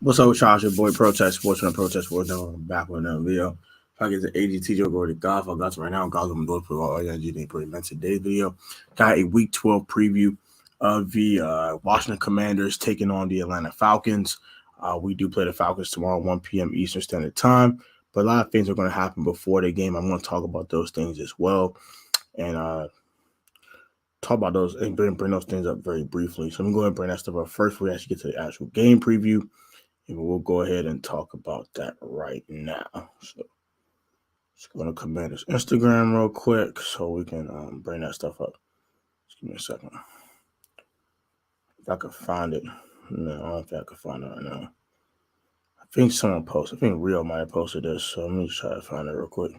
What's up, Charles? Your boy Protest Sports and Protest Sports. Now I'm back with another video. If I get the AGT joke or the golf, I got right now. Golf, I'm doing for all y'all. You pretty much today's video. Got a Week 12 preview of the Washington Commanders taking on the Atlanta Falcons. We do play the Falcons tomorrow, 1 p.m. Eastern Standard Time. But a lot of things are going to happen before the game. I'm going to talk about those things as well, and talk about those and bring those things up very briefly. So I'm going to go ahead and bring that stuff up first. We actually get to the actual game preview. And we'll go ahead and talk about that right now. So let's go to Commander's Instagram real quick so we can bring that stuff up. Just give me a second. If I can find it. No, I don't think I can find it right now. I think someone posted. I think Rio might have posted this. So let me try to find it real quick.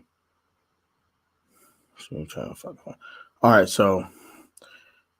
So let me try to find it. All right, so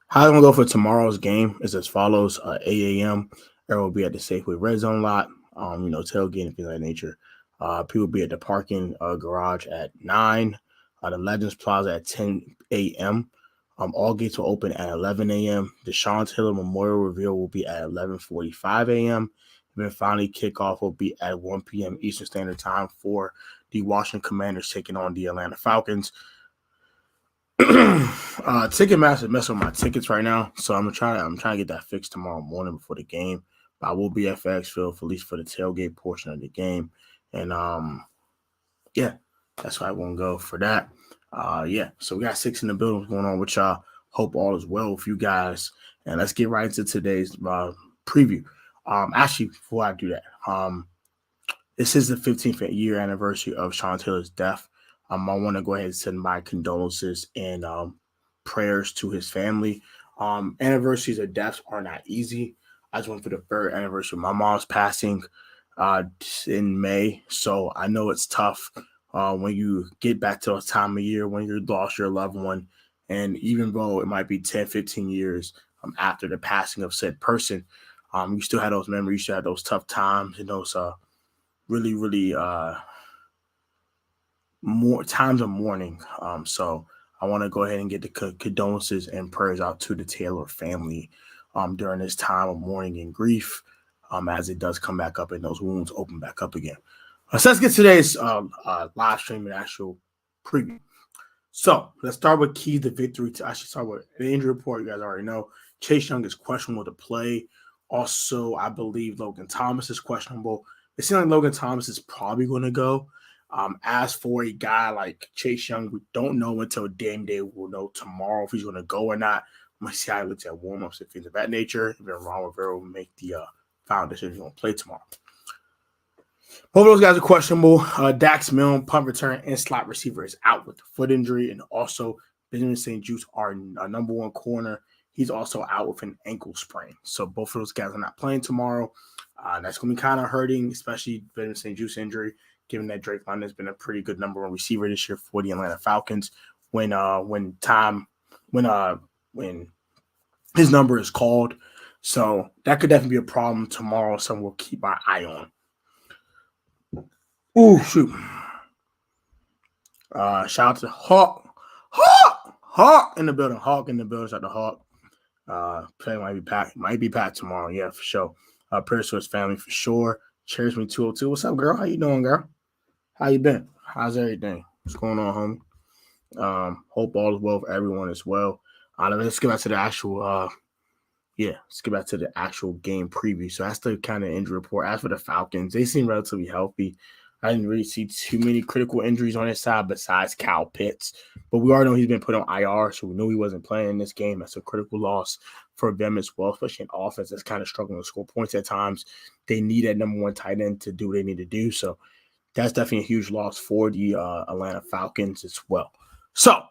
how I'm going to go for tomorrow's game is as follows. 8 a.m. Everyone will be at the Safeway Red Zone lot, tailgating, things of that nature. People will be at the parking garage at 9. The Legends Plaza at 10 a.m. All gates will open at 11 a.m. The Sean Taylor Memorial Reveal will be at 11:45 a.m. And then finally, kickoff will be at 1 p.m. Eastern Standard Time for the Washington Commanders taking on the Atlanta Falcons. Ticketmaster messing with my tickets right now, so I'm trying to get that fixed tomorrow morning before the game. But I will be at FedEx Field for at least for the tailgate portion of the game, and yeah, that's why I won't go for that. So we got 6 in the building. What's going on with y'all? Hope all is well with you guys, and let's get right into today's preview. Actually, before I do that, this is the 15th year anniversary of Sean Taylor's death. I want to go ahead and send my condolences and prayers to his family. Anniversaries of deaths are not easy. I just went for the 3rd anniversary of my mom's passing in May, so I know it's tough when you get back to a time of year when you lost your loved one, and even though it might be 10, 15 years after the passing of said person, you still have those memories, you still have those tough times and those really, really more times of mourning. So I want to go ahead and get the condolences and prayers out to the Taylor family during this time of mourning and grief, as it does come back up and those wounds open back up again. So let's get today's live stream and actual preview. So let's start with keys to victory. I should start with the injury report. You guys already know Chase Young is questionable to play. Also, I believe Logan Thomas is questionable. It seems like Logan Thomas is probably going to go. As for a guy like Chase Young, we don't know until game day. We'll know tomorrow if he's going to go or not. I'm going to see how he looks at warm-ups and things of that nature. If they're wrong, Rivera will make the final decision if he's going to play tomorrow. Both of those guys are questionable. Dax Milne, punt return and slot receiver, is out with a foot injury. And also, Benjamin St-Juste, our number one corner, he's also out with an ankle sprain. So both of those guys are not playing tomorrow. That's going to be kind of hurting, especially Benjamin St-Juste injury, given that Drake London has been a pretty good number one receiver this year for the Atlanta Falcons. When his number is called, so that could definitely be a problem tomorrow. Something we'll keep our eye on. Oh shoot! Shout out to Hawk in the building. Hawk in the building. Shout out to Hawk. Play might be packed tomorrow. Yeah, for sure. Prayers to his family for sure. Cheers me 202. What's up, girl? How you doing, girl? How you been? How's everything? What's going on, homie? Hope all is well for everyone as well. Let's get back to the actual let's get back to the actual game preview. So that's the kind of injury report. As for the Falcons, they seem relatively healthy. I didn't really see too many critical injuries on his side besides Kyle Pitts. But we already know he's been put on IR, so we knew he wasn't playing in this game. That's a critical loss for them as well, especially an offense that's kind of struggling to score points at times. They need that number one tight end to do what they need to do. So that's definitely a huge loss for the Atlanta Falcons as well. So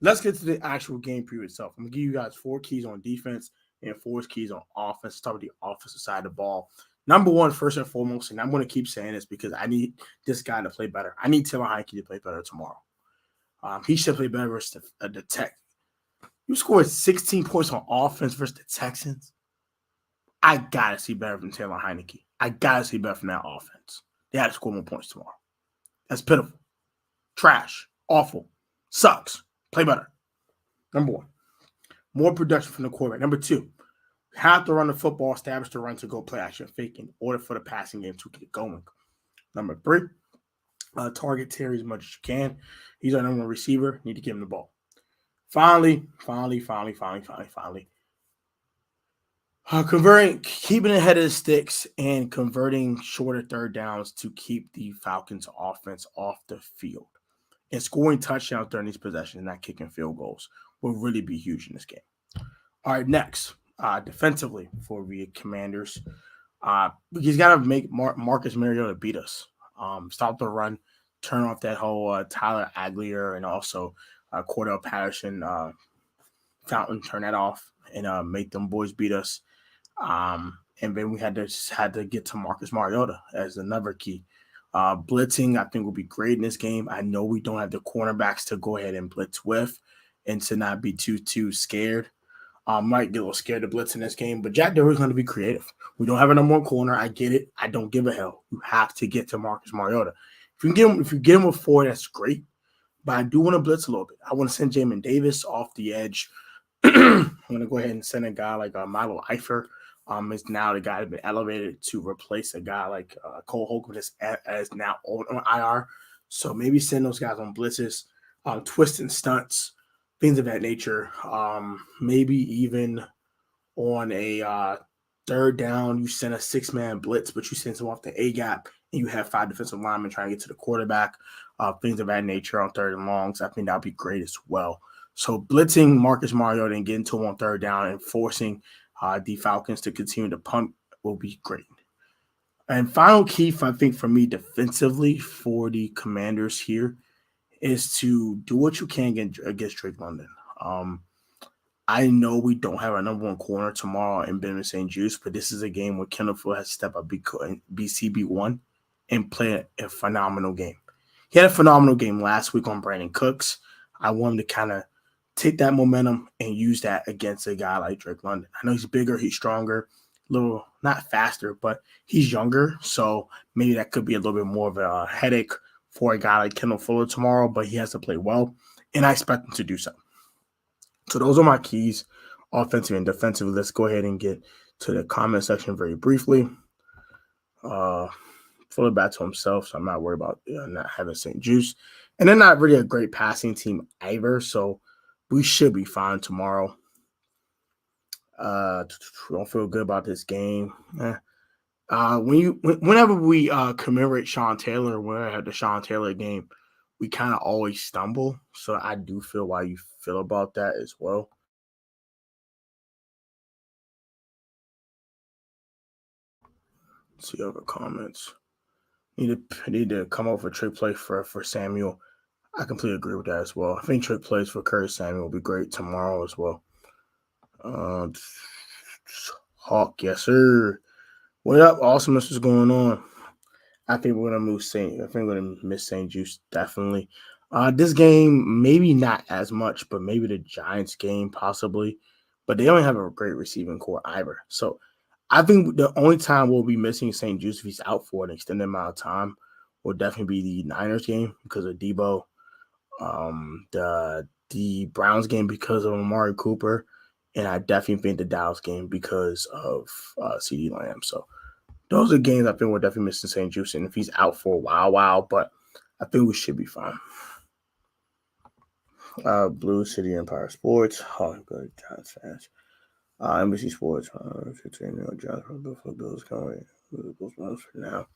let's get to the actual game preview itself. I'm going to give you guys 4 keys on defense and 4 keys on offense. Let's start with the offensive side of the ball. Number one, first and foremost, and I'm going to keep saying this because I need this guy to play better. I need Taylor Heinicke to play better tomorrow. He should play better versus the Tech. You scored 16 points on offense versus the Texans. I got to see better from Taylor Heinicke. I got to see better from that offense. They had to score more points tomorrow. That's pitiful. Trash. Awful. Sucks. Play better. Number one. More production from the quarterback. Number 2. have to run the football, establish the run to go play action fake in order for the passing game to get going. Number 3, target Terry as much as you can. He's our number 1 receiver. Need to give him the ball. Finally, converting, keeping it ahead of the sticks and converting shorter third downs to keep the Falcons offense off the field. And scoring touchdowns during these possessions and not kicking field goals will really be huge in this game. All right, next, defensively for the Commanders, he's got to make Marcus Mariota beat us. Stop the run, turn off that whole Tyler Aguilar and also Cordell Patterson fountain, turn that off and make them boys beat us. And then we had to get to Marcus Mariota as another key. Blitzing, I think, will be great in this game. I know we don't have the cornerbacks to go ahead and blitz with and to not be too scared. Might get a little scared to blitz in this game, but Jack Doherty's going to be creative. We don't have a number 1 corner. I get it. I don't give a hell. You have to get to Marcus Mariota. If you get him with 4, that's great. But I do want to blitz a little bit. I want to send Jamin Davis off the edge. I'm going to go ahead and send a guy like Milo Eifert. Is now the guy that's been elevated to replace a guy like Cole Holcomb as now on IR. So maybe send those guys on blitzes, twists and stunts, things of that nature. Maybe even on a third down, you send a 6-man blitz, but you send them off the A-gap, and you have 5 defensive linemen trying to get to the quarterback, things of that nature on third and longs. I think that would be great as well. So blitzing Marcus Mariota and getting to him on third down and forcing the Falcons to continue to punt will be great. And final key, I think, for me defensively for the Commanders here is to do what you can against Drake London. I know we don't have our number 1 corner tomorrow in Benjamin St. Juste, but this is a game where Kendall Fuller has to step up BCB1 and play a phenomenal game. He had a phenomenal game last week on Brandon Cooks. I want him to kind of take that momentum and use that against a guy like Drake London. I know he's bigger, he's stronger, a little not faster, but he's younger. So maybe that could be a little bit more of a headache for a guy like Kendall Fuller tomorrow, but he has to play well, and I expect him to do so. So those are my keys, offensively and defensively. Let's go ahead and get to the comment section very briefly. Fuller back to himself, so I'm not worried about not having St. Juste. And they're not really a great passing team either, so we should be fine tomorrow. Don't feel good about this game. Whenever we commemorate Sean Taylor, when I had the Sean Taylor game, we kind of always stumble. So I do feel why you feel about that as well. Let's see other comments. Need to come up with a trick play for Samuel. I completely agree with that as well. I think trick plays for Curtis Samuel will be great tomorrow as well. Hawk, yes, sir. What up? Awesomeness is going on. I think we're gonna miss St. Juste, definitely. This game, maybe not as much, but maybe the Giants game possibly. But they don't have a great receiving core either. So I think the only time we'll be missing St. Juste if he's out for an extended amount of time will definitely be the Niners game because of Debo. The Browns game because of Amari Cooper, and I definitely think the Dallas game because of CeeDee Lamb. So those are games I think we're definitely missing St. Juste, and if he's out for a while, but I think we should be fine. Blue City Empire Sports, good Giants fans. NBC Sports, Bills coming. For now.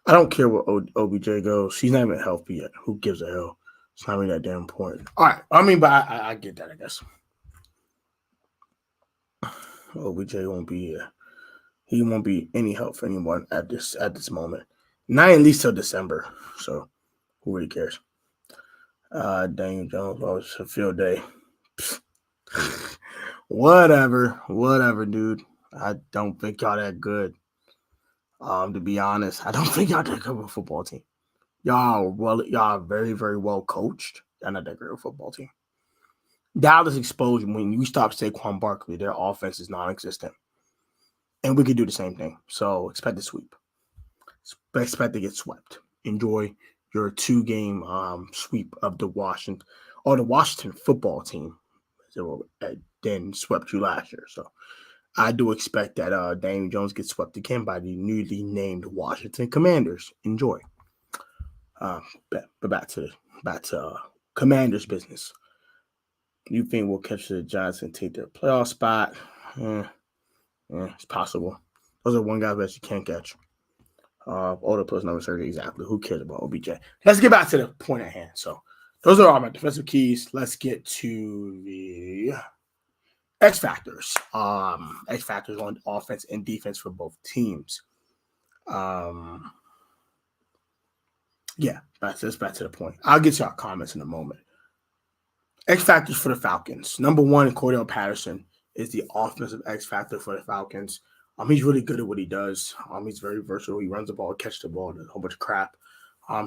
I don't care where OBJ goes. She's not even healthy yet. Who gives a hell? It's not really that damn important. All right. I mean, but I get that, I guess. OBJ won't be here. He won't be any help for anyone at this moment. Not at least till December. So who really cares? Daniel Jones, always a field day. Whatever, dude. I don't think y'all that good. To be honest, I don't think y'all that good of a football team. Y'all very, very well coached. Y'all not that great of a football team. Dallas exposed when you stop Saquon Barkley, their offense is non-existent. And we could do the same thing. So expect a sweep. Expect to get swept. Enjoy your 2-game sweep of the Washington football team. Then swept you last year. So I do expect that Daniel Jones gets swept again by the newly named Washington Commanders. Enjoy. But back to Commanders business. You think we'll catch the Giants and take their playoff spot? It's possible. Those are one guy that you can't catch. Older plus number 30, exactly. Who cares about OBJ? Let's get back to the point at hand. So those are all my defensive keys. Let's get to the X factors. X factors on offense and defense for both teams. Yeah, back to the point. I'll get to our comments in a moment. X factors for the Falcons. Number one, Cordell Patterson is the offensive X factor for the Falcons. He's really good at what he does. He's very versatile. He runs the ball, catches the ball, does a whole bunch of crap.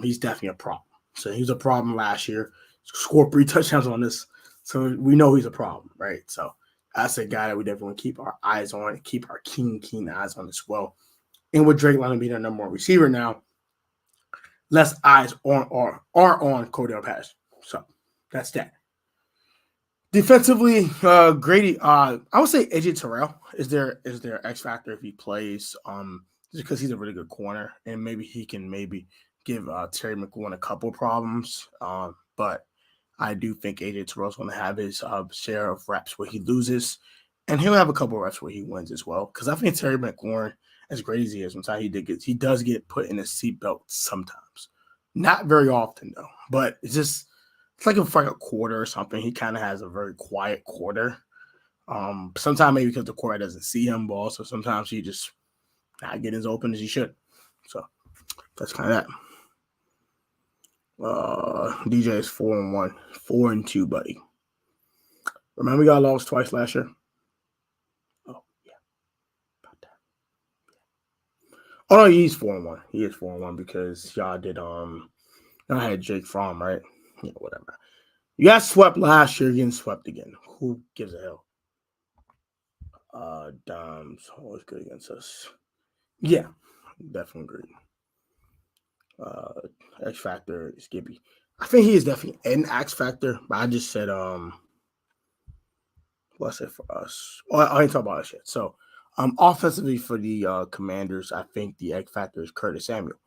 He's definitely a problem. So he was a problem last year. Scored 3 touchdowns on this. So we know he's a problem, right? So that's a guy that we definitely want to keep our eyes on and keep our keen eyes on as well. And with Drake London being our number one receiver now, less eyes are on Cordell Patterson. So that's that. Defensively, Grady, I would say AJ Terrell is their X factor if he plays, just because he's a really good corner, and maybe he can give Terry McLaurin a couple problems. But I do think AJ Terrell's going to have his share of reps where he loses, and he'll have a couple of reps where he wins as well. Because I think Terry McLaurin, as great as he is, sometimes he does get put in a seatbelt sometimes. Not very often though, but it's like a quarter or something. He kind of has a very quiet quarter. Sometimes maybe because the quarterback doesn't see him ball, so sometimes he just not getting as open as he should. So that's kind of that. DJ is 4-1, 4-2, buddy. Remember we got lost twice last year? Oh, yeah. About that. Oh no, he's 4-1. He is 4-1 because y'all did y'all had Jake Fromm, right? Yeah, whatever. You got swept last year, you're getting swept again. Who gives a hell? Dom's always good against us. Yeah, definitely agree. X Factor is Gibby. I think he is definitely an X Factor, but I just said what's it for us? Oh, I didn't talk about that shit. So offensively for the Commanders, I think the X Factor is Curtis Samuel.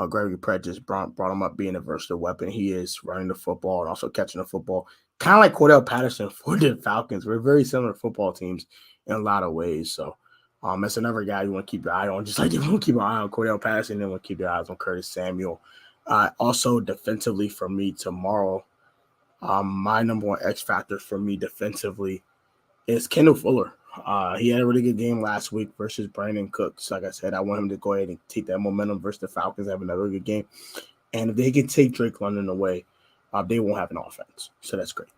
Gregory Pratt just brought him up being a versatile weapon. He is running the football and also catching the football. Kind of like Cordell Patterson for the Falcons. We're very similar football teams in a lot of ways. So that's another guy you want to keep your eye on. Just like you want to keep an eye on Cordell Patterson, then want to keep your eyes on Curtis Samuel. Also defensively for me tomorrow, my number one X factor for me defensively is Kendall Fuller. He had a really good game last week versus Brandon Cooks. Like I said, I want him to go ahead and take that momentum versus the Falcons, have another good game. And if they can take Drake London away, they won't have an offense. So that's great.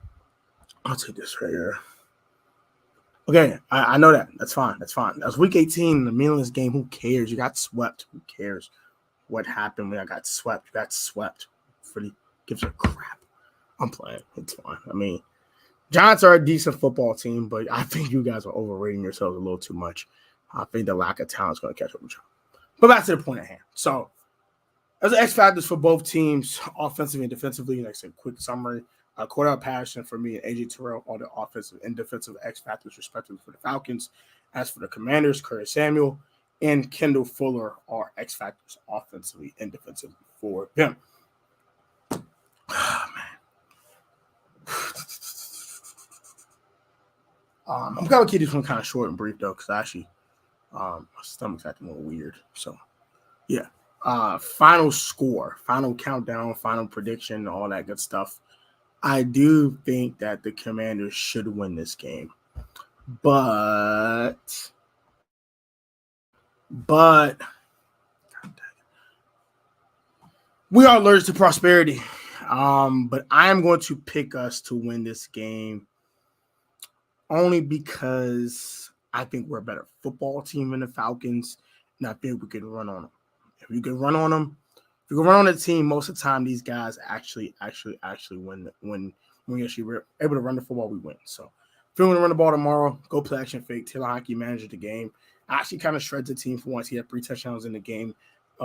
I'll take this right here. Okay, I know that. That's fine. That was week 18, the meaningless game. Who cares? You got swept. Who cares what happened when I got swept? You got swept. Really gives a crap. I'm playing. It's fine. I mean, Giants are a decent football team, but I think you guys are overrating yourselves a little too much. I think the lack of talent is going to catch up with you. But back to the point at hand. So, as X factors for both teams, offensively and defensively, like I said, quick summary. Cordell Patterson for me and AJ Terrell are the offensive and defensive X factors, respectively, for the Falcons. As for the Commanders, Curtis Samuel and Kendall Fuller are X factors offensively and defensively for them. Oh, man. I'm going to keep this one kind of short and brief, though, because actually my stomach's acting a little weird. So, yeah. Final score, final countdown, final prediction, all that good stuff. I do think that the Commanders should win this game. But we are allergic to prosperity. But I am going to pick us to win this game only because I think we're a better football team than the Falcons, and I think we can run on them. If you can run on them, if you can run on the team, most of the time these guys actually win. When we actually were able to run the football, we win. So if you're going to run the ball tomorrow, go play action fake. Taylor Heinicke managed the game. Actually kind of shreds the team for once. He had 3 touchdowns in the game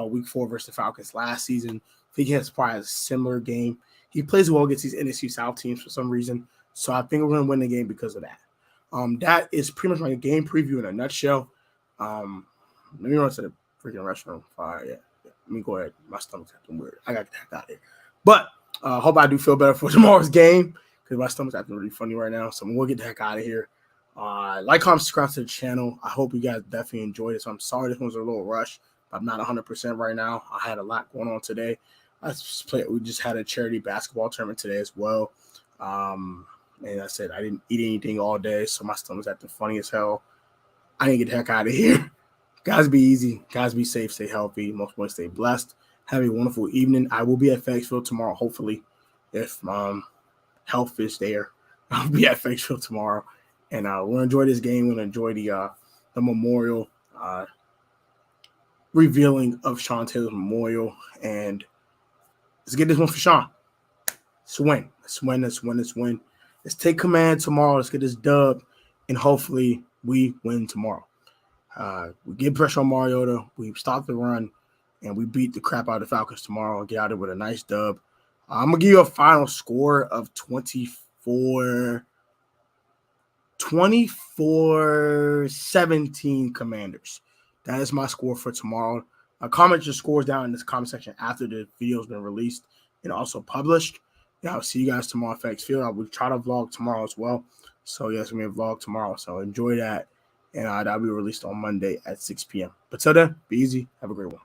week 4 versus the Falcons last season. I think he has probably a similar game. He plays well against these NFC South teams for some reason. So I think we're going to win the game because of that. That is pretty much my game preview in a nutshell. Let me run to the freaking restroom. Yeah. Let me go ahead. My stomach's acting weird. I got to get the heck out of here. But hope I do feel better for tomorrow's game because my stomach's acting really funny right now. So we'll get the heck out of here. Like, comment, subscribe to the channel. I hope you guys definitely enjoyed it. So I'm sorry this one's a little rushed. I'm not 100% right now. I had a lot going on today. We just had a charity basketball tournament today as well. And I said I didn't eat anything all day, so my stomach's acting funny as hell. I didn't get the heck out of here. Guys, be easy. Guys, be safe. Stay healthy. Most importantly, stay blessed. Have a wonderful evening. I will be at FedExfield tomorrow, hopefully, if health is there. I'll be at FedExfield tomorrow, and we'll enjoy this game. We'll enjoy the memorial revealing of Sean Taylor's memorial, and let's get this one for Sean. Let's win. Let's win. Let's win. Let's win. Let's take command tomorrow. Let's get this dub, and hopefully we win tomorrow. We get pressure on Mariota. We stop the run, and we beat the crap out of the Falcons tomorrow and get out of it with a nice dub. I'm going to give you a final score of 24-17 Commanders. That is my score for tomorrow. Comment your scores down in this comment section after the video has been released and also published. And I'll see you guys tomorrow at FedExfield. I will try to vlog tomorrow as well. So, yes, we're going to vlog tomorrow. So, enjoy that. And that'll be released on Monday at 6 p.m. But till then, be easy. Have a great one.